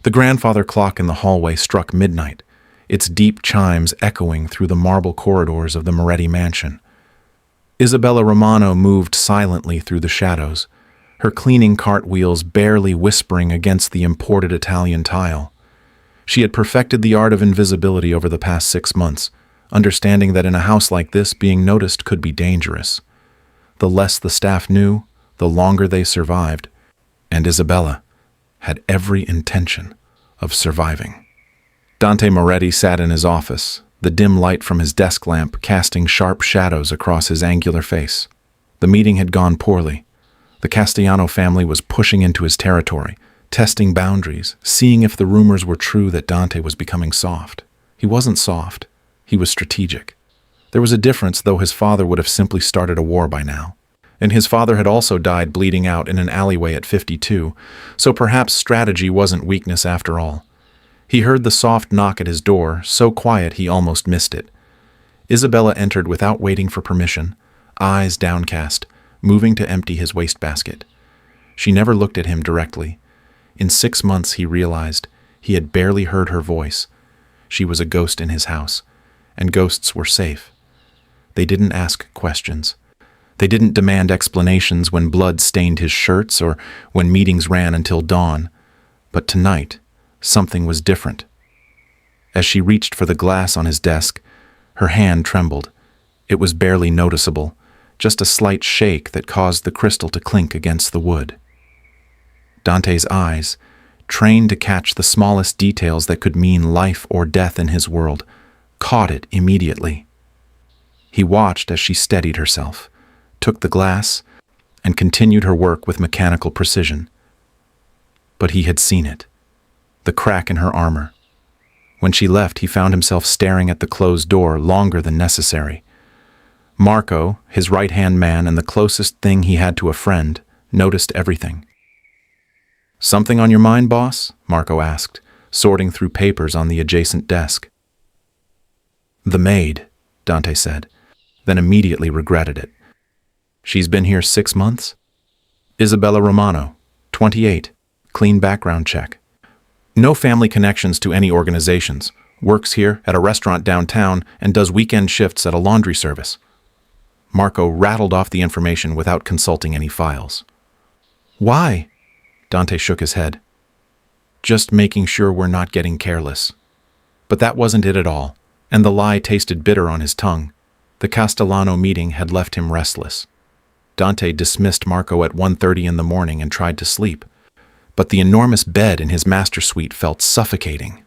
The grandfather clock in the hallway struck midnight, its deep chimes echoing through the marble corridors of the Moretti mansion. Isabella Romano moved silently through the shadows, her cleaning cartwheels barely whispering against the imported Italian tile. She had perfected the art of invisibility over the past 6 months, understanding that in a house like this, being noticed could be dangerous. The less the staff knew, the longer they survived, and Isabella had every intention of surviving. Dante Moretti sat in his office, the dim light from his desk lamp casting sharp shadows across his angular face. The meeting had gone poorly. The Castellano family was pushing into his territory, testing boundaries, seeing if the rumors were true that Dante was becoming soft. He wasn't soft. He was strategic. There was a difference, though his father would have simply started a war by now. And his father had also died bleeding out in an alleyway at 52, so perhaps strategy wasn't weakness after all. He heard the soft knock at his door, so quiet he almost missed it. Isabella entered without waiting for permission, eyes downcast, moving to empty his wastebasket. She never looked at him directly. In 6 months, he realized, he had barely heard her voice. She was a ghost in his house, and ghosts were safe. They didn't ask questions. They didn't demand explanations when blood stained his shirts or when meetings ran until dawn. But tonight, something was different. As she reached for the glass on his desk, her hand trembled. It was barely noticeable, just a slight shake that caused the crystal to clink against the wood. Dante's eyes, trained to catch the smallest details that could mean life or death in his world, caught it immediately. He watched as she steadied herself, took the glass, and continued her work with mechanical precision. But he had seen it. The crack in her armor. When she left, he found himself staring at the closed door longer than necessary. Marco, his right-hand man and the closest thing he had to a friend, noticed everything. "Something on your mind, boss?" Marco asked, sorting through papers on the adjacent desk. "The maid," Dante said, then immediately regretted it. "She's been here 6 months?" "Isabella Romano, 28, clean background check. No family connections to any organizations, works here at a restaurant downtown and does weekend shifts at a laundry service." Marco rattled off the information without consulting any files. "Why?" Dante shook his head. "Just making sure we're not getting careless." But that wasn't it at all, and the lie tasted bitter on his tongue. The Castellano meeting had left him restless. Dante dismissed Marco at 1:30 in the morning and tried to sleep, but the enormous bed in his master suite felt suffocating.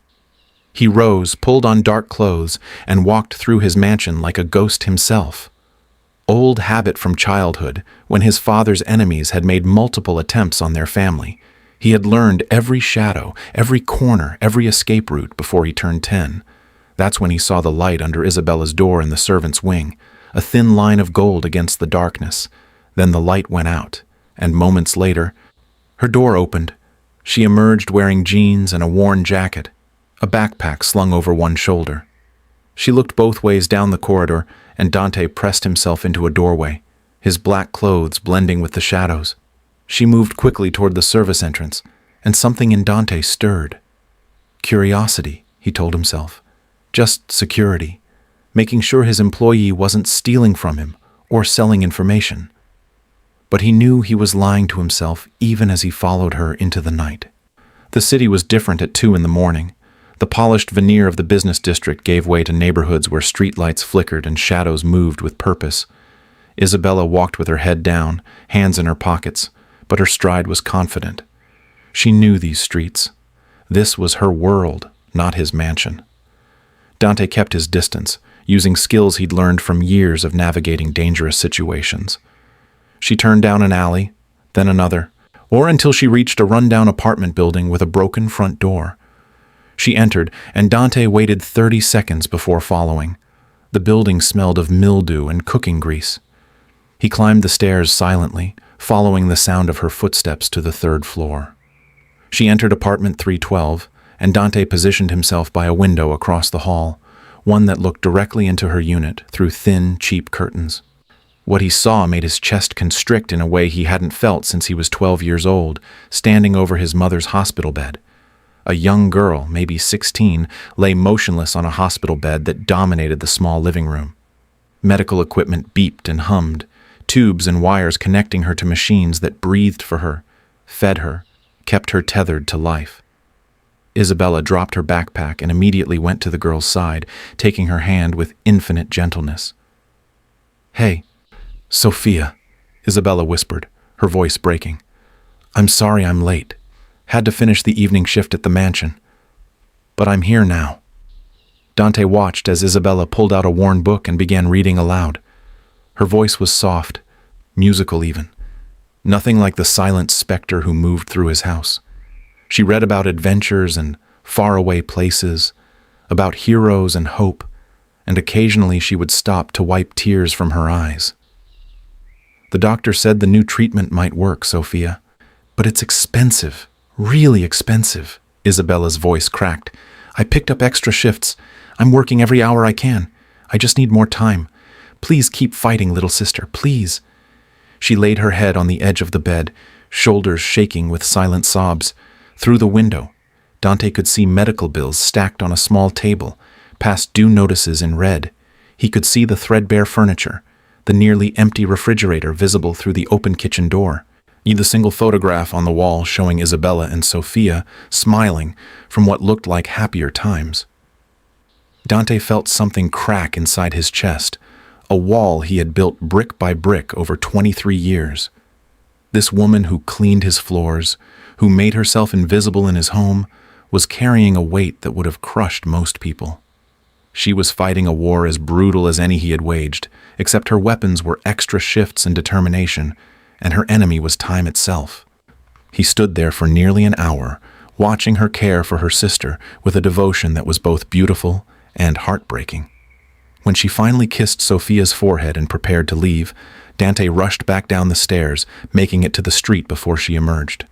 He rose, pulled on dark clothes, and walked through his mansion like a ghost himself. Old habit from childhood, when his father's enemies had made multiple attempts on their family. He had learned every shadow, every corner, every escape route before he turned 10. That's when he saw the light under Isabella's door in the servants' wing, a thin line of gold against the darkness. Then the light went out, and moments later, her door opened. She emerged wearing jeans and a worn jacket, a backpack slung over one shoulder. She looked both ways down the corridor, and Dante pressed himself into a doorway, his black clothes blending with the shadows. She moved quickly toward the service entrance, and something in Dante stirred. Curiosity, he told himself. Just security, making sure his employee wasn't stealing from him or selling information. But he knew he was lying to himself even as he followed her into the night. The city was different at 2 in the morning. The polished veneer of the business district gave way to neighborhoods where streetlights flickered and shadows moved with purpose. Isabella walked with her head down, hands in her pockets, but her stride was confident. She knew these streets. This was her world, not his mansion. Dante kept his distance, using skills he'd learned from years of navigating dangerous situations. She turned down an alley, then another, or until she reached a rundown apartment building with a broken front door. She entered, and Dante waited 30 seconds before following. The building smelled of mildew and cooking grease. He climbed the stairs silently, following the sound of her footsteps to the 3rd floor. She entered apartment 312, and Dante positioned himself by a window across the hall, one that looked directly into her unit through thin, cheap curtains. What he saw made his chest constrict in a way he hadn't felt since he was 12 years old, standing over his mother's hospital bed. A young girl, maybe 16, lay motionless on a hospital bed that dominated the small living room. Medical equipment beeped and hummed, tubes and wires connecting her to machines that breathed for her, fed her, kept her tethered to life. Isabella dropped her backpack and immediately went to the girl's side, taking her hand with infinite gentleness. "Hey, Sophia," Isabella whispered, her voice breaking. "I'm sorry I'm late. Had to finish the evening shift at the mansion. But I'm here now." Dante watched as Isabella pulled out a worn book and began reading aloud. Her voice was soft, musical even. Nothing like the silent specter who moved through his house. She read about adventures and faraway places, about heroes and hope, and occasionally she would stop to wipe tears from her eyes. "The doctor said the new treatment might work, Sophia. But it's expensive, really expensive." Isabella's voice cracked. "I picked up extra shifts. I'm working every hour I can. I just need more time. Please keep fighting, little sister, please." She laid her head on the edge of the bed, shoulders shaking with silent sobs. Through the window, Dante could see medical bills stacked on a small table, past due notices in red. He could see the threadbare furniture, the nearly empty refrigerator visible through the open kitchen door, the single photograph on the wall showing Isabella and Sophia smiling from what looked like happier times. Dante felt something crack inside his chest, a wall he had built brick by brick over 23 years. This woman who cleaned his floors, who made herself invisible in his home, was carrying a weight that would have crushed most people. She was fighting a war as brutal as any he had waged, except her weapons were extra shifts and determination, and her enemy was time itself. He stood there for nearly an hour, watching her care for her sister with a devotion that was both beautiful and heartbreaking. When she finally kissed Sophia's forehead and prepared to leave, Dante rushed back down the stairs, making it to the street before she emerged.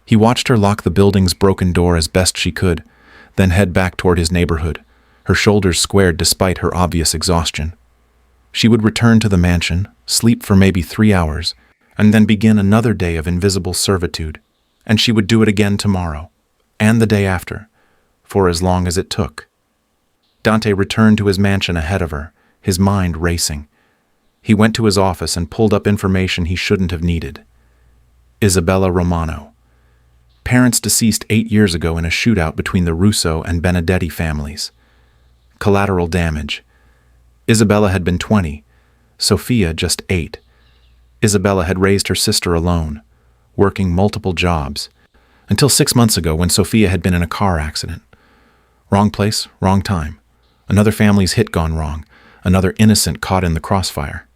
He watched her lock the building's broken door as best she could, then head back toward his neighborhood, her shoulders squared despite her obvious exhaustion. She would return to the mansion, sleep for maybe 3 hours, and then begin another day of invisible servitude, and she would do it again tomorrow, and the day after, for as long as it took. Dante returned to his mansion ahead of her, his mind racing. He went to his office and pulled up information he shouldn't have needed. Isabella Romano. Parents deceased 8 years ago in a shootout between the Russo and Benedetti families. Collateral damage. Isabella had been 20, Sophia just 8. Isabella had raised her sister alone, working multiple jobs, until 6 months ago when Sophia had been in a car accident. Wrong place, wrong time. Another family's hit gone wrong, another innocent caught in the crossfire.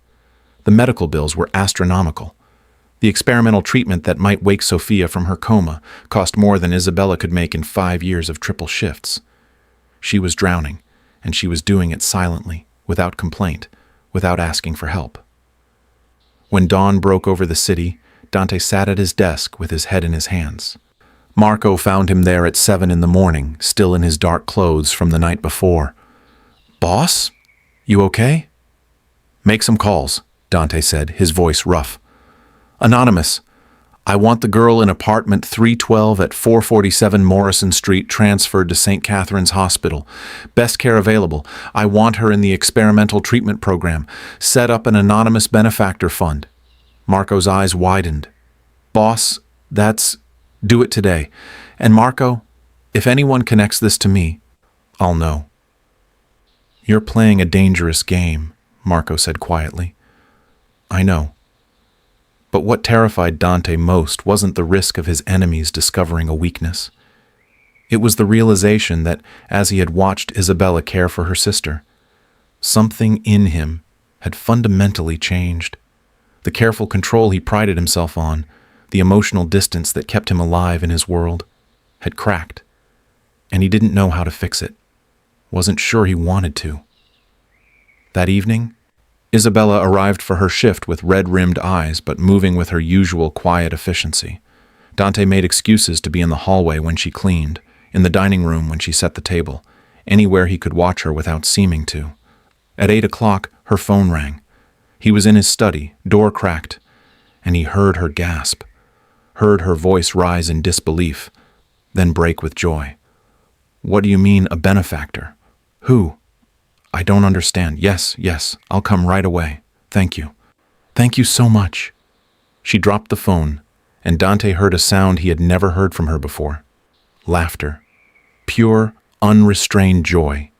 The medical bills were astronomical. The experimental treatment that might wake Sophia from her coma cost more than Isabella could make in 5 years of triple shifts. She was drowning, and she was doing it silently, without complaint, without asking for help. When dawn broke over the city, Dante sat at his desk with his head in his hands. Marco found him there at 7 in the morning, still in his dark clothes from the night before. "Boss? You okay?" "Make some calls," Dante said, his voice rough. "Anonymous. I want the girl in apartment 312 at 447 Morrison Street transferred to St. Catherine's Hospital. Best care available. I want her in the experimental treatment program. Set up an anonymous benefactor fund." Marco's eyes widened. "Boss, do it today. And Marco, if anyone connects this to me, I'll know." "You're playing a dangerous game," Marco said quietly. "I know." But what terrified Dante most wasn't the risk of his enemies discovering a weakness. It was the realization that, as he had watched Isabella care for her sister, something in him had fundamentally changed. The careful control he prided himself on, the emotional distance that kept him alive in his world, had cracked, and he didn't know how to fix it. Wasn't sure he wanted to. That evening, Isabella arrived for her shift with red-rimmed eyes, but moving with her usual quiet efficiency. Dante made excuses to be in the hallway when she cleaned, in the dining room when she set the table, anywhere he could watch her without seeming to. At 8 o'clock, her phone rang. He was in his study, door cracked, and he heard her gasp, heard her voice rise in disbelief. then break with joy. What do you mean, a benefactor? Who? I don't understand. Yes, I'll come right away. Thank you. Thank you so much. She dropped the phone, and Dante heard a sound he had never heard from her before. Laughter. Pure, unrestrained joy.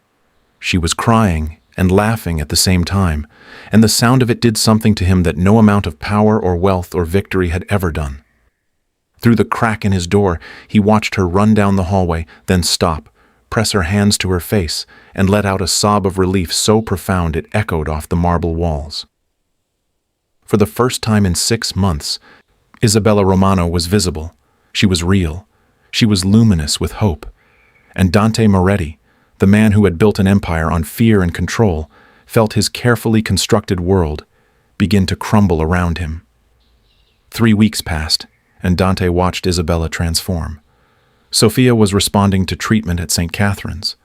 She was crying and laughing at the same time, and the sound of it did something to him that no amount of power or wealth or victory had ever done. Through the crack in his door, he watched her run down the hallway, then stop, press her hands to her face, and let out a sob of relief so profound it echoed off the marble walls. For the first time in 6 months, Isabella Romano was visible. She was real. She was luminous with hope. And Dante Moretti, the man who had built an empire on fear and control, felt his carefully constructed world begin to crumble around him. 3 weeks passed, and Dante watched Isabella transform. Sophia was responding to treatment at St. Catherine's,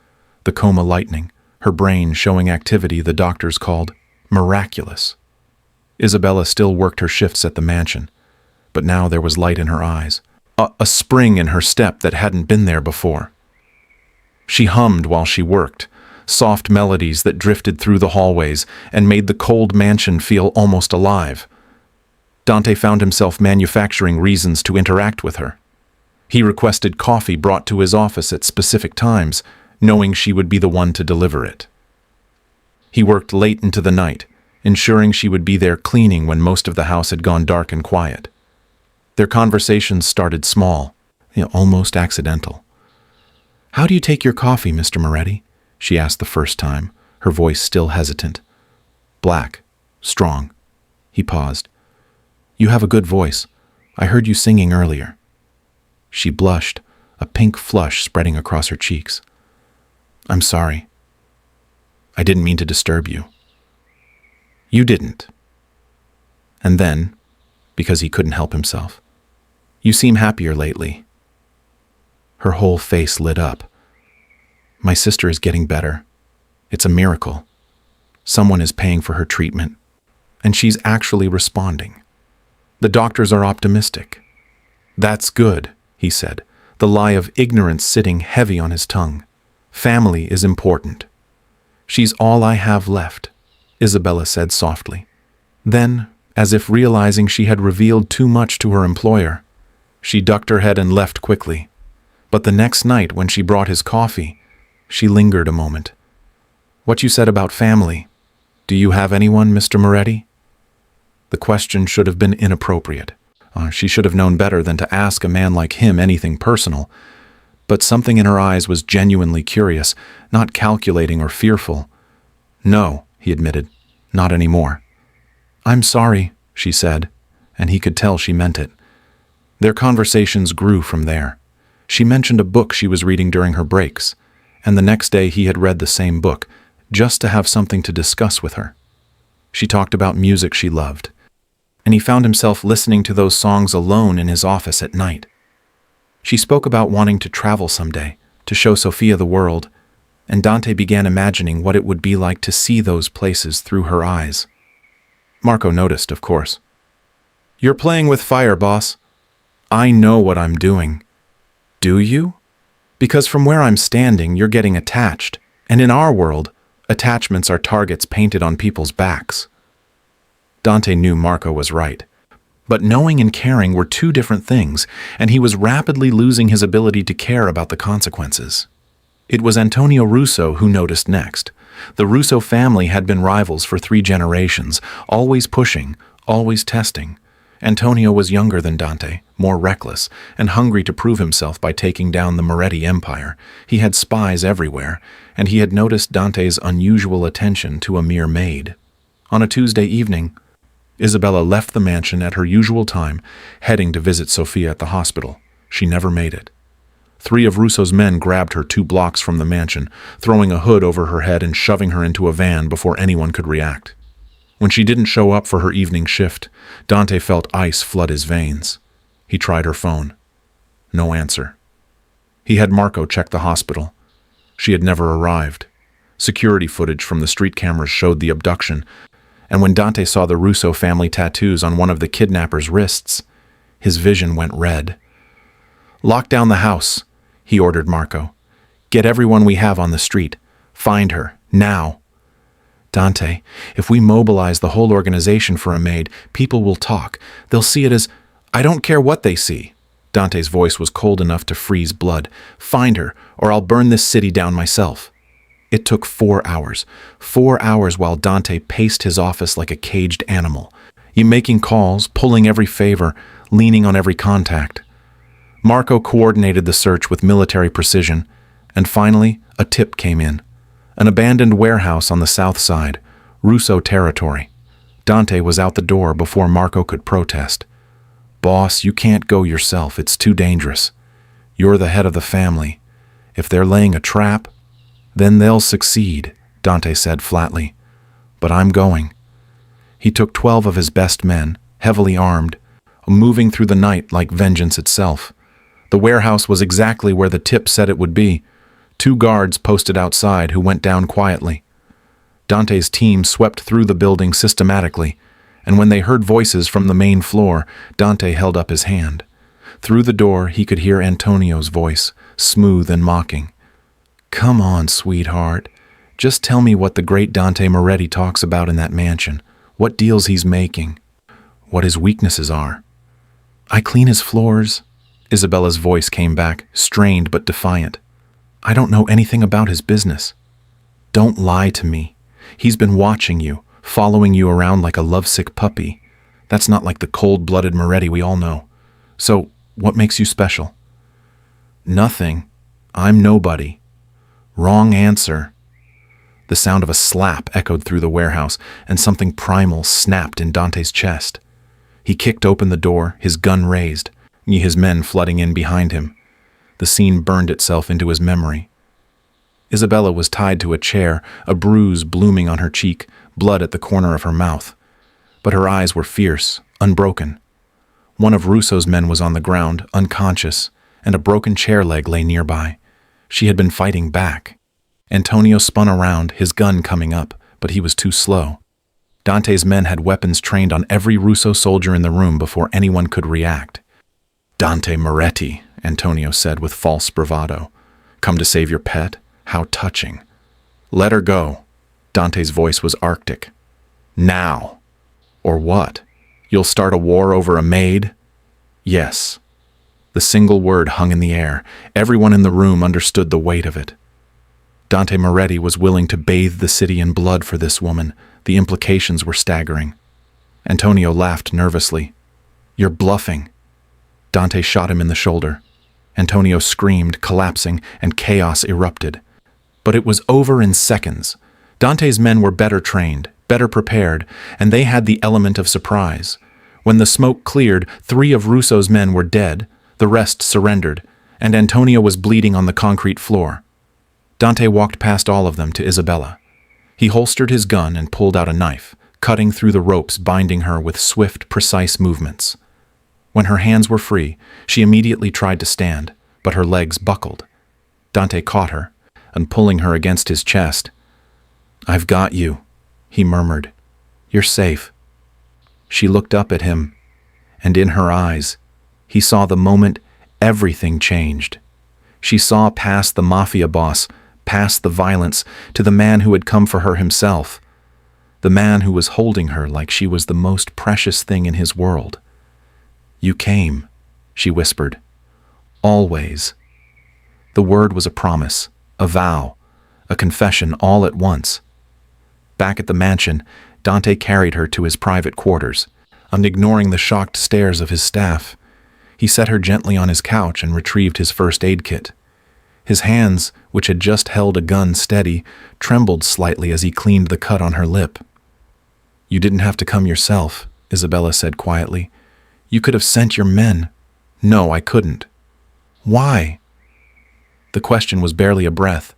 the coma lightening, her brain showing activity the doctors called miraculous. Isabella still worked her shifts at the mansion, but now there was light in her eyes, a spring in her step that hadn't been there before. She hummed while she worked, soft melodies that drifted through the hallways and made the cold mansion feel almost alive. Dante found himself manufacturing reasons to interact with her. He requested coffee brought to his office at specific times, knowing she would be the one to deliver it. He worked late into the night, ensuring she would be there cleaning when most of the house had gone dark and quiet. Their conversations started small, almost accidental. "How do you take your coffee, Mr. Moretti?" she asked the first time, her voice still hesitant. "Black. Strong." He paused. "You have a good voice. I heard you singing earlier." She blushed, a pink flush spreading across her cheeks. "I'm sorry. I didn't mean to disturb you." "You didn't." And then, because he couldn't help himself, "You seem happier lately." Her whole face lit up. "My sister is getting better. It's a miracle. Someone is paying for her treatment, and she's actually responding. The doctors are optimistic." "That's good," he said, the lie of ignorance sitting heavy on his tongue. "Family is important." "She's all I have left," Isabella said softly. Then, as if realizing she had revealed too much to her employer, she ducked her head and left quickly. But the next night, when she brought his coffee, she lingered a moment. "What you said about family. Do you have anyone, Mr. Moretti?" The question should have been inappropriate. She should have known better than to ask a man like him anything personal. But something in her eyes was genuinely curious, not calculating or fearful. "No," he admitted, "not anymore." "I'm sorry," she said, and he could tell she meant it. Their conversations grew from there. She mentioned a book she was reading during her breaks, and the next day he had read the same book, just to have something to discuss with her. She talked about music she loved, and he found himself listening to those songs alone in his office at night. She spoke about wanting to travel someday, to show Sophia the world, and Dante began imagining what it would be like to see those places through her eyes. Marco noticed, of course. "You're playing with fire, boss." "I know what I'm doing." "Do you?" "Because from where I'm standing, you're getting attached, and in our world, attachments are targets painted on people's backs." Dante knew Marco was right. But knowing and caring were two different things, and he was rapidly losing his ability to care about the consequences. It was Antonio Russo who noticed next. The Russo family had been rivals for 3 generations, always pushing, always testing. Antonio was younger than Dante, more reckless, and hungry to prove himself by taking down the Moretti empire. He had spies everywhere, and he had noticed Dante's unusual attention to a mere maid. On a Tuesday evening, Isabella left the mansion at her usual time, heading to visit Sophia at the hospital. She never made it. 3 of Russo's men grabbed her 2 blocks from the mansion, throwing a hood over her head and shoving her into a van before anyone could react. When she didn't show up for her evening shift, Dante felt ice flood his veins. He tried her phone. No answer. He had Marco check the hospital. She had never arrived. Security footage from the street cameras showed the abduction, and when Dante saw the Russo family tattoos on one of the kidnapper's wrists, his vision went red. "Lock down the house. he ordered Marco. "Get everyone we have on the street. Find her, now." "Dante, if we mobilize the whole organization for a maid, people will talk. They'll see it as—" "I don't care what they see." Dante's voice was cold enough to freeze blood. "Find her, or I'll burn this city down myself." It took 4 hours. 4 hours while Dante paced his office like a caged animal. Making calls, pulling every favor, leaning on every contact. Marco coordinated the search with military precision, and finally, a tip came in. An abandoned warehouse on the south side, Russo territory. Dante was out the door before Marco could protest. "Boss, you can't go yourself. It's too dangerous. You're the head of the family. If they're laying a trap, then they'll succeed," Dante said flatly. "But I'm going." He took 12 of his best men, heavily armed, moving through the night like vengeance itself. The warehouse was exactly where the tip said it would be. 2 guards posted outside who went down quietly. Dante's team swept through the building systematically, and when they heard voices from the main floor, Dante held up his hand. Through the door, he could hear Antonio's voice, smooth and mocking. "Come on, sweetheart. Just tell me what the great Dante Moretti talks about in that mansion, what deals he's making, what his weaknesses are." "I clean his floors." Isabella's voice came back, strained but defiant. "I don't know anything about his business." "Don't lie to me. He's been watching you, following you around like a lovesick puppy. That's not like the cold-blooded Moretti we all know. So, what makes you special?" "Nothing. I'm nobody." "Wrong answer." The sound of a slap echoed through the warehouse, and something primal snapped in Dante's chest. He kicked open the door, his gun raised, his men flooding in behind him. The scene burned itself into his memory. Isabella was tied to a chair, a bruise blooming on her cheek, blood at the corner of her mouth. But her eyes were fierce, unbroken. One of Russo's men was on the ground, unconscious, and a broken chair leg lay nearby. She had been fighting back. Antonio spun around, his gun coming up, but he was too slow. Dante's men had weapons trained on every Russo soldier in the room before anyone could react. "Dante Moretti," Antonio said with false bravado. "Come to save your pet? How touching." "Let her go." Dante's voice was arctic. "Now." "Or what? You'll start a war over a maid?" "Yes." The single word hung in the air. Everyone in the room understood the weight of it. Dante Moretti was willing to bathe the city in blood for this woman. The implications were staggering. Antonio laughed nervously. "You're bluffing." Dante shot him in the shoulder. Antonio screamed, collapsing, and chaos erupted. But it was over in seconds. Dante's men were better trained, better prepared, and they had the element of surprise. When the smoke cleared, 3 of Russo's men were dead, the rest surrendered, and Antonio was bleeding on the concrete floor. Dante walked past all of them to Isabella. He holstered his gun and pulled out a knife, cutting through the ropes binding her with swift, precise movements. When her hands were free, she immediately tried to stand, but her legs buckled. Dante caught her, and pulling her against his chest. "I've got you," he murmured. "You're safe." She looked up at him, and in her eyes, he saw the moment everything changed. She saw past the mafia boss, past the violence, to the man who had come for her himself, the man who was holding her like she was the most precious thing in his world. "You came," she whispered. "Always." The word was a promise, a vow, a confession all at once. Back at the mansion, Dante carried her to his private quarters, ignoring the shocked stares of his staff. He set her gently on his couch and retrieved his first aid kit. His hands, which had just held a gun steady, trembled slightly as he cleaned the cut on her lip. "You didn't have to come yourself," Isabella said quietly. "You could have sent your men." "No, I couldn't." "Why?" The question was barely a breath.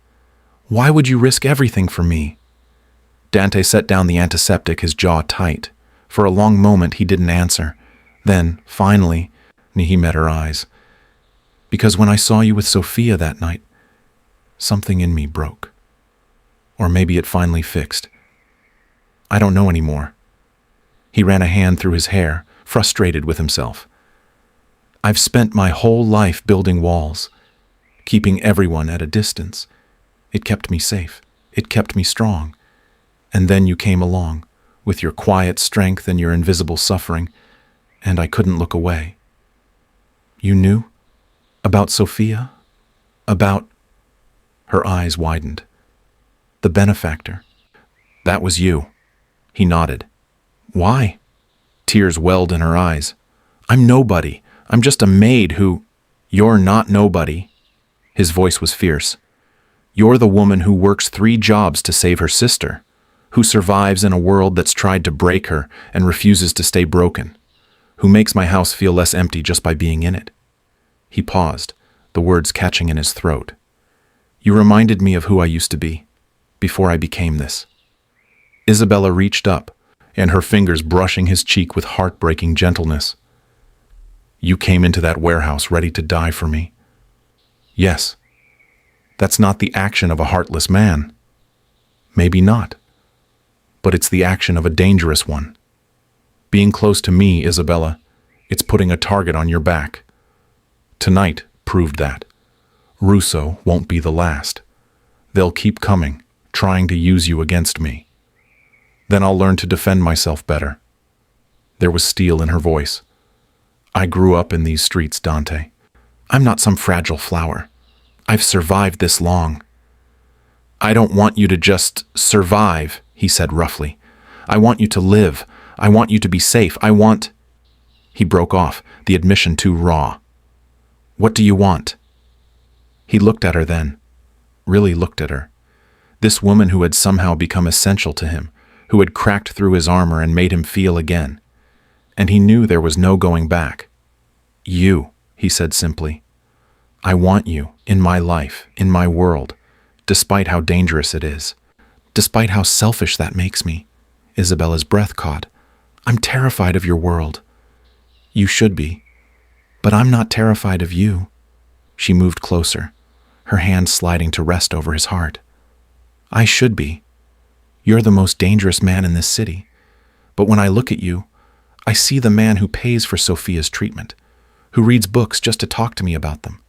"Why would you risk everything for me?" Dante set down the antiseptic, his jaw tight. For a long moment he didn't answer. Then, finally, he met her eyes. "Because when I saw you with Sophia that night, something in me broke. Or maybe it finally fixed. I don't know anymore." He ran a hand through his hair, frustrated with himself. "I've spent my whole life building walls, keeping everyone at a distance. It kept me safe. It kept me strong. And then you came along, with your quiet strength and your invisible suffering, and I couldn't look away. You knew? About Sophia? About... Her eyes widened. The benefactor. That was you. He nodded. Why? Tears welled in her eyes. I'm nobody. I'm just a maid who... You're not nobody. His voice was fierce. You're the woman who works 3 jobs to save her sister, who survives in a world that's tried to break her and refuses to stay broken, who makes my house feel less empty just by being in it. He paused, the words catching in his throat. You reminded me of who I used to be, before I became this. Isabella reached up, and her fingers brushing his cheek with heartbreaking gentleness. You came into that warehouse ready to die for me. Yes. That's not the action of a heartless man. Maybe not. But it's the action of a dangerous one. Being close to me, Isabella, it's putting a target on your back. Tonight proved that. Russo won't be the last. They'll keep coming, trying to use you against me. Then I'll learn to defend myself better. There was steel in her voice. I grew up in these streets, Dante. I'm not some fragile flower. I've survived this long. I don't want you to just survive, he said roughly. I want you to live. I want you to be safe. I want... He broke off, the admission too raw. What do you want? He looked at her then, really looked at her. This woman who had somehow become essential to him, who had cracked through his armor and made him feel again. And he knew there was no going back. You, he said simply. I want you in my life, in my world, despite how dangerous it is, despite how selfish that makes me. Isabella's breath caught. I'm terrified of your world. You should be. But I'm not terrified of you. She moved closer, her hand sliding to rest over his heart. I should be. You're the most dangerous man in this city. But when I look at you, I see the man who pays for Sophia's treatment, who reads books just to talk to me about them,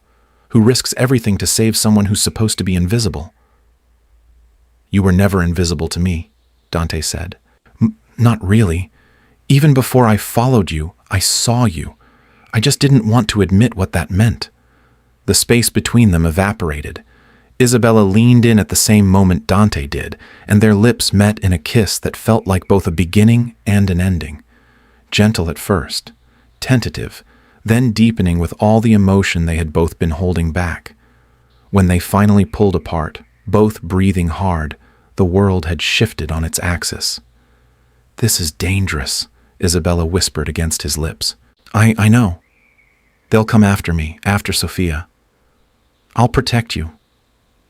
who risks everything to save someone who's supposed to be invisible. You were never invisible to me, Dante said. Not really. Even before I followed you, I saw you. I just didn't want to admit what that meant. The space between them evaporated. Isabella leaned in at the same moment Dante did, and their lips met in a kiss that felt like both a beginning and an ending. Gentle at first, tentative, then deepening with all the emotion they had both been holding back. When they finally pulled apart, both breathing hard, the world had shifted on its axis. This is dangerous, Isabella whispered against his lips. I know. They'll come after me, after Sophia. I'll protect you,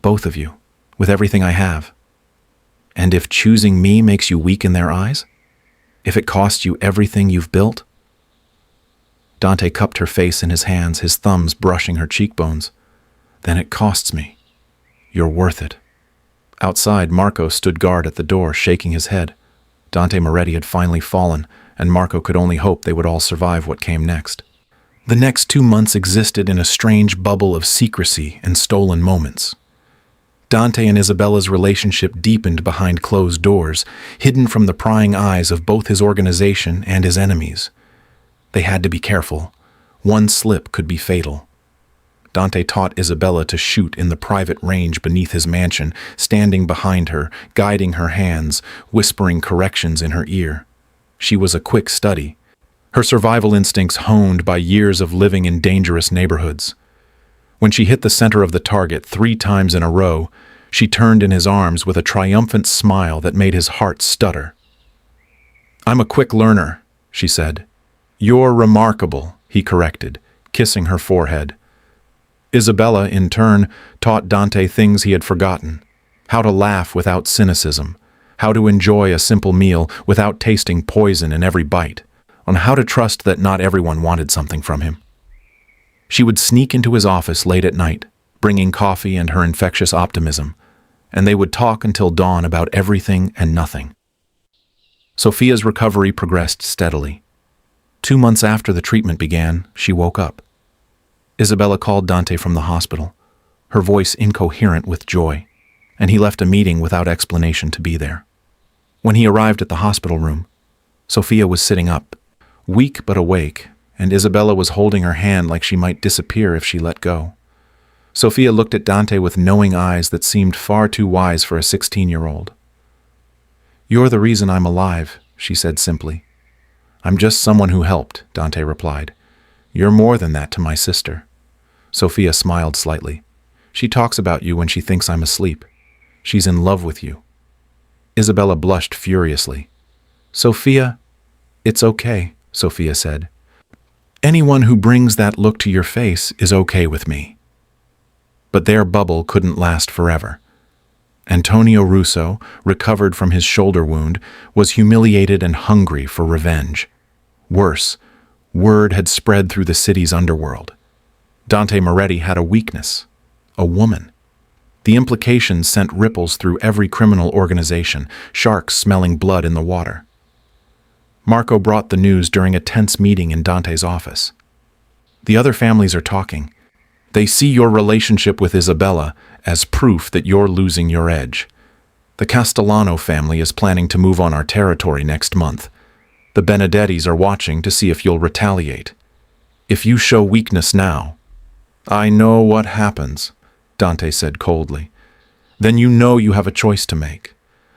both of you, with everything I have. And if choosing me makes you weak in their eyes? If it costs you everything you've built? Dante cupped her face in his hands, his thumbs brushing her cheekbones. Then it costs me. You're worth it. Outside, Marco stood guard at the door, shaking his head. Dante Moretti had finally fallen, and Marco could only hope they would all survive what came next. The next 2 months existed in a strange bubble of secrecy and stolen moments. Dante and Isabella's relationship deepened behind closed doors, hidden from the prying eyes of both his organization and his enemies. They had to be careful. One slip could be fatal. Dante taught Isabella to shoot in the private range beneath his mansion, standing behind her, guiding her hands, whispering corrections in her ear. She was a quick study, her survival instincts honed by years of living in dangerous neighborhoods. When she hit the center of the target 3 times in a row, she turned in his arms with a triumphant smile that made his heart stutter. I'm a quick learner, she said. You're remarkable, he corrected, kissing her forehead. Isabella, in turn, taught Dante things he had forgotten. How to laugh without cynicism, how to enjoy a simple meal without tasting poison in every bite, on how to trust that not everyone wanted something from him. She would sneak into his office late at night, bringing coffee and her infectious optimism, and they would talk until dawn about everything and nothing. Sophia's recovery progressed steadily. 2 months after the treatment began, she woke up. Isabella called Dante from the hospital. her voice incoherent with joy, and he left a meeting without explanation to be there. When he arrived at the hospital room, Sophia was sitting up, weak but awake, and Isabella was holding her hand like she might disappear if she let go. Sophia looked at Dante with knowing eyes that seemed far too wise for a 16-year-old. "You're the reason I'm alive," she said simply. "I'm just someone who helped," Dante replied. "You're more than that to my sister." Sophia smiled slightly. "She talks about you when she thinks I'm asleep. She's in love with you." Isabella blushed furiously. "Sophia, it's okay," Sophia said. "Anyone who brings that look to your face is okay with me." But their bubble couldn't last forever. Antonio Russo, recovered from his shoulder wound, was humiliated and hungry for revenge. Worse, word had spread through the city's underworld. Dante Moretti had a weakness, a woman. The implications sent ripples through every criminal organization, sharks smelling blood in the water. Marco brought the news during a tense meeting in Dante's office. "The other families are talking. They see your relationship with Isabella as proof that you're losing your edge. The Castellano family is planning to move on our territory next month. The Benedettis are watching to see if you'll retaliate. If you show weakness now—" "I know what happens," Dante said coldly. "Then you know you have a choice to make.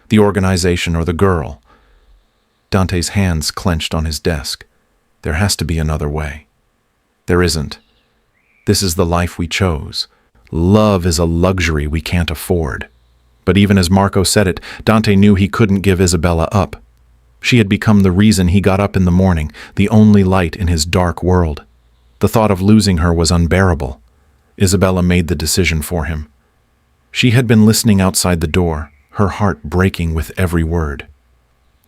The organization or the girl." Dante's hands clenched on his desk. "There has to be another way." "There isn't. This is the life we chose. Love is a luxury we can't afford." But even as Marco said it, Dante knew he couldn't give Isabella up. She had become the reason he got up in the morning, the only light in his dark world. The thought of losing her was unbearable. Isabella made the decision for him. She had been listening outside the door, her heart breaking with every word.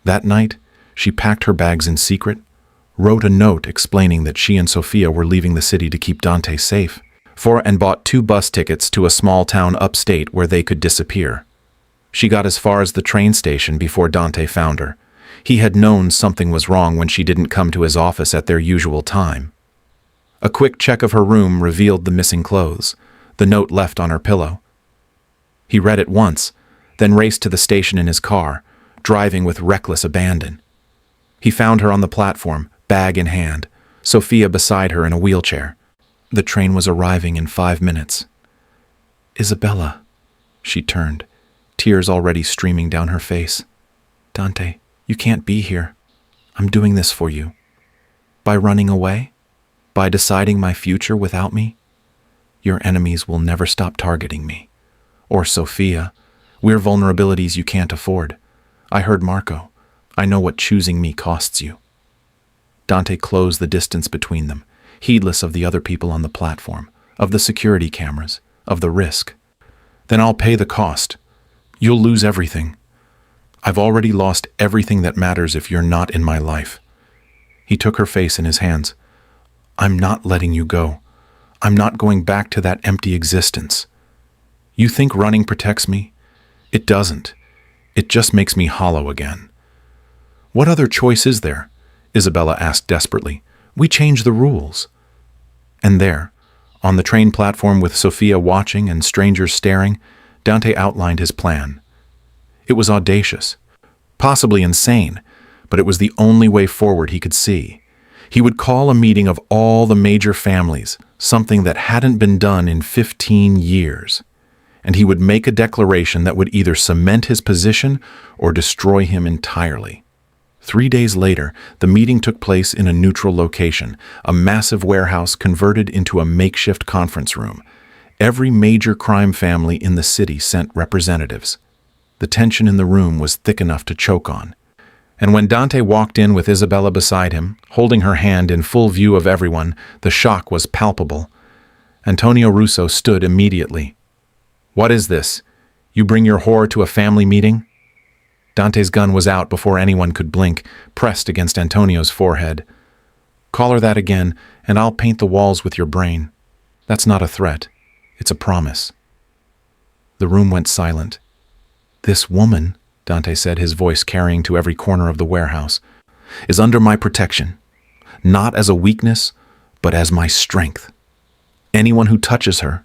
That night, she packed her bags in secret, wrote a note explaining that she and Sophia were leaving the city to keep Dante safe, and bought 2 bus tickets to a small town upstate where they could disappear. She got as far as the train station before Dante found her. He had known something was wrong when she didn't come to his office at their usual time. A quick check of her room revealed the missing clothes, the note left on her pillow. He read it once, then raced to the station in his car, driving with reckless abandon. He found her on the platform, bag in hand, Sophia beside her in a wheelchair. The train was arriving in 5 minutes. "Isabella," she turned, tears already streaming down her face. "Dante, you can't be here. I'm doing this for you. By running away? By deciding my future without me? Your enemies will never stop targeting me. Or Sophia. We're vulnerabilities you can't afford. I heard Marco. I know what choosing me costs you." Dante closed the distance between them, heedless of the other people on the platform, of the security cameras, of the risk. "Then I'll pay the cost. You'll lose everything. I've already lost everything that matters if you're not in my life." He took her face in his hands. "I'm not letting you go. I'm not going back to that empty existence. You think running protects me? It doesn't. It just makes me hollow again." "What other choice is there?" Isabella asked desperately. "We change the rules." And there, on the train platform with Sophia watching and strangers staring, Dante outlined his plan. It was audacious, possibly insane, but it was the only way forward he could see. He would call a meeting of all the major families, something that hadn't been done in 15 years. And he would make a declaration that would either cement his position or destroy him entirely. 3 days later, the meeting took place in a neutral location, a massive warehouse converted into a makeshift conference room. Every major crime family in the city sent representatives. The tension in the room was thick enough to choke on. And when Dante walked in with Isabella beside him, holding her hand in full view of everyone, the shock was palpable. Antonio Russo stood immediately. "What is this? You bring your whore to a family meeting?" Dante's gun was out before anyone could blink, pressed against Antonio's forehead. "Call her that again, and I'll paint the walls with your brain. That's not a threat. It's a promise." The room went silent. "This woman," Dante said, his voice carrying to every corner of the warehouse, "is under my protection, not as a weakness, but as my strength. Anyone who touches her,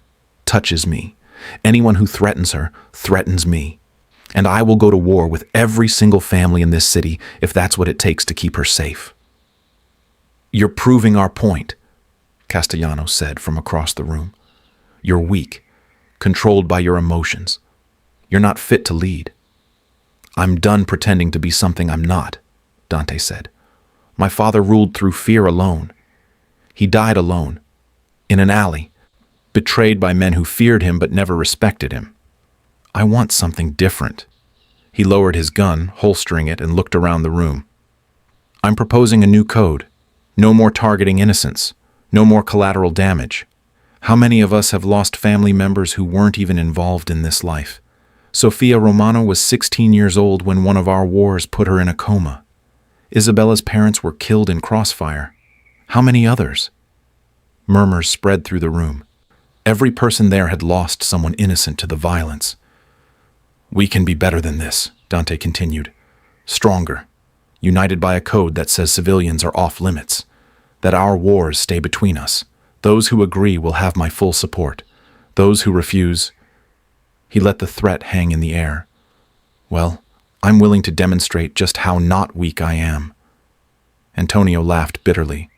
touches me. Anyone who threatens her threatens me. And I will go to war with every single family in this city if that's what it takes to keep her safe." "You're proving our point," Castellanos said from across the room. "You're weak, controlled by your emotions. You're not fit to lead." "I'm done pretending to be something I'm not," Dante said. "My father ruled through fear alone. He died alone, in an alley, betrayed by men who feared him but never respected him. I want something different." He lowered his gun, holstering it, and looked around the room. "I'm proposing a new code. No more targeting innocents. No more collateral damage. How many of us have lost family members who weren't even involved in this life? Sofia Romano was 16 years old when one of our wars put her in a coma. Isabella's parents were killed in crossfire. How many others?" Murmurs spread through the room. Every person there had lost someone innocent to the violence. "We can be better than this," Dante continued. "Stronger, united by a code that says civilians are off limits, that our wars stay between us. Those who agree will have my full support. Those who refuse—" He let the threat hang in the air. "Well, I'm willing to demonstrate just how not weak I am." Antonio laughed bitterly.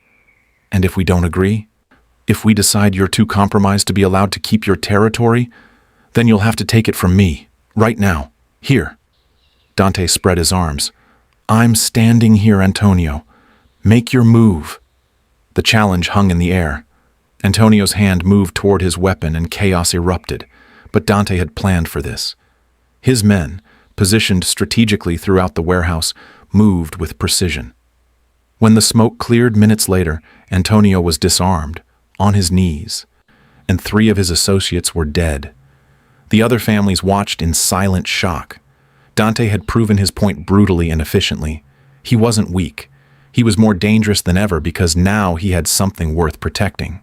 "And if we don't agree? If we decide you're too compromised to be allowed to keep your territory, then you'll have to take it from me, right now, here." Dante spread his arms. "I'm standing here, Antonio. Make your move." The challenge hung in the air. Antonio's hand moved toward his weapon and chaos erupted, but Dante had planned for this. His men, positioned strategically throughout the warehouse, moved with precision. When the smoke cleared minutes later, Antonio was disarmed, on his knees, and 3 of his associates were dead. The other families watched in silent shock. Dante had proven his point brutally and efficiently. He wasn't weak. He was more dangerous than ever because now he had something worth protecting.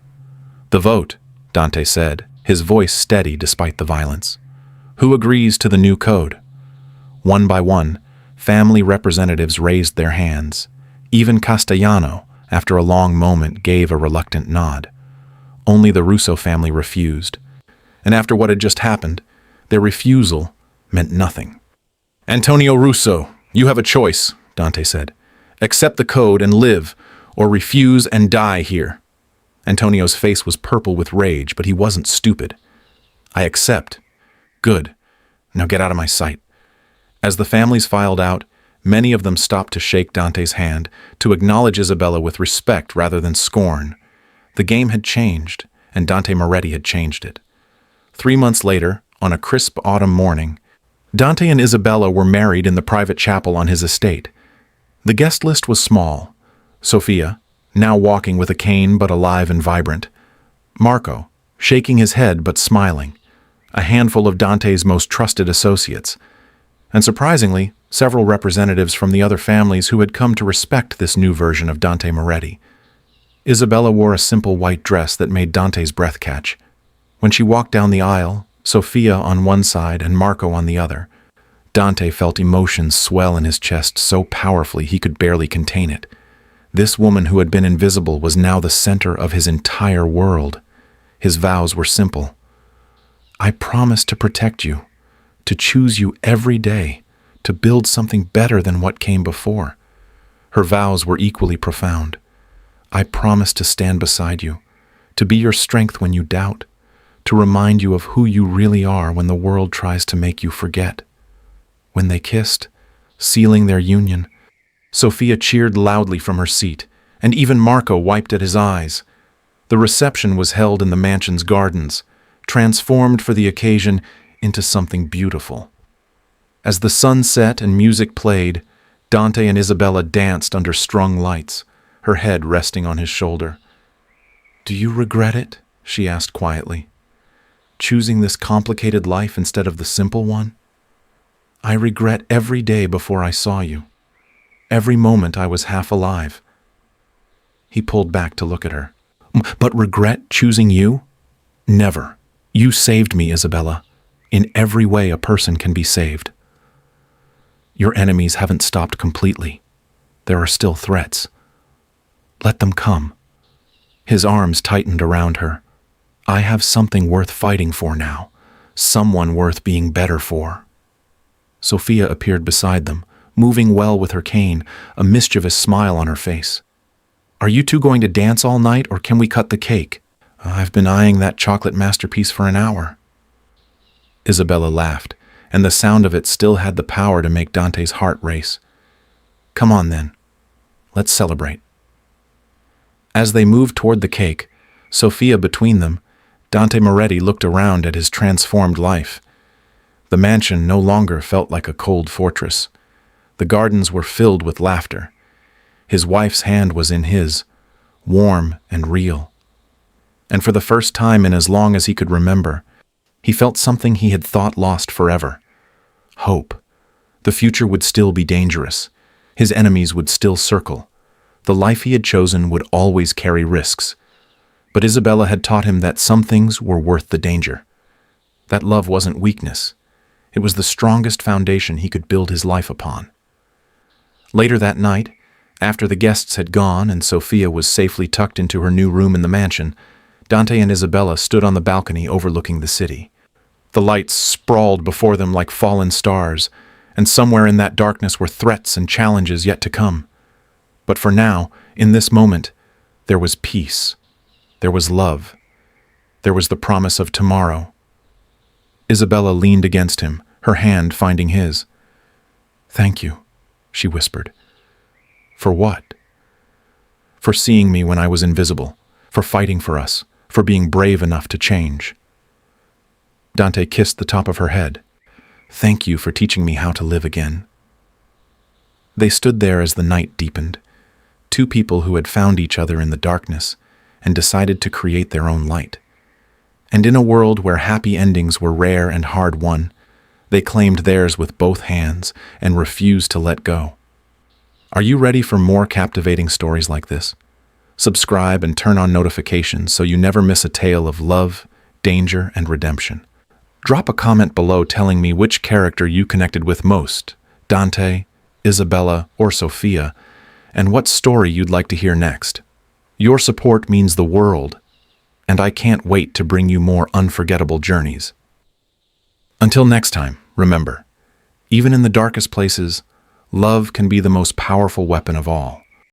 "The vote," Dante said, his voice steady despite the violence. "Who agrees to the new code?" One by one, family representatives raised their hands. Even Castellano, after a long moment, gave a reluctant nod. Only the Russo family refused. And after what had just happened, their refusal meant nothing. "Antonio Russo, you have a choice," Dante said. "Accept the code and live, or refuse and die here." Antonio's face was purple with rage, but he wasn't stupid. "I accept." "Good. Now get out of my sight." As the families filed out, many of them stopped to shake Dante's hand, to acknowledge Isabella with respect rather than scorn. The game had changed, and Dante Moretti had changed it. 3 months later, on a crisp autumn morning, Dante and Isabella were married in the private chapel on his estate. The guest list was small. Sofia, now walking with a cane but alive and vibrant. Marco, shaking his head but smiling. A handful of Dante's most trusted associates. And surprisingly, several representatives from the other families who had come to respect this new version of Dante Moretti. Isabella wore a simple white dress that made Dante's breath catch. When she walked down the aisle, Sofia on one side and Marco on the other, Dante felt emotions swell in his chest so powerfully he could barely contain it. This woman who had been invisible was now the center of his entire world. His vows were simple. "I promise to protect you, to choose you every day, to build something better than what came before." Her vows were equally profound. "I promise to stand beside you, to be your strength when you doubt, to remind you of who you really are when the world tries to make you forget." When they kissed, sealing their union, Sofia cheered loudly from her seat, and even Marco wiped at his eyes. The reception was held in the mansion's gardens, transformed for the occasion into something beautiful. As the sun set and music played, Dante and Isabella danced under strung lights, her head resting on his shoulder. "Do you regret it?" she asked quietly. "Choosing this complicated life instead of the simple one?" "I regret every day before I saw you. Every moment I was half alive." He pulled back to look at her. "But regret choosing you? Never. You saved me, Isabella. In every way a person can be saved. Your enemies haven't stopped completely. There are still threats. Let them come." His arms tightened around her. I have something worth fighting for now, someone worth being better for. Sophia appeared beside them, moving well with her cane, a mischievous smile on her face. Are you two going to dance all night, or can we cut the cake? I've been eyeing that chocolate masterpiece for an hour. Isabella laughed, and the sound of it still had the power to make Dante's heart race. Come on then, let's celebrate. As they moved toward the cake, Sophia between them, Dante Moretti looked around at his transformed life. The mansion no longer felt like a cold fortress. The gardens were filled with laughter. His wife's hand was in his, warm and real. And for the first time in as long as he could remember, he felt something he had thought lost forever. Hope. The future would still be dangerous. His enemies would still circle. The life he had chosen would always carry risks. But Isabella had taught him that some things were worth the danger. That love wasn't weakness. It was the strongest foundation he could build his life upon. Later that night, after the guests had gone and Sophia was safely tucked into her new room in the mansion, Dante and Isabella stood on the balcony overlooking the city. The lights sprawled before them like fallen stars, and somewhere in that darkness were threats and challenges yet to come. But for now, in this moment, there was peace. There was love. There was the promise of tomorrow. Isabella leaned against him, her hand finding his. "Thank you," she whispered. "For what?" "For seeing me when I was invisible, for fighting for us, for being brave enough to change." Dante kissed the top of her head. "Thank you for teaching me how to live again." They stood there as the night deepened, two people who had found each other in the darkness and decided to create their own light. And in a world where happy endings were rare and hard won, they claimed theirs with both hands and refused to let go. Are you ready for more captivating stories like this? Subscribe and turn on notifications so you never miss a tale of love, danger, and redemption. Drop a comment below telling me which character you connected with most, Dante, Isabella, or Sophia, and what story you'd like to hear next. Your support means the world, and I can't wait to bring you more unforgettable journeys. Until next time, remember, even in the darkest places, love can be the most powerful weapon of all.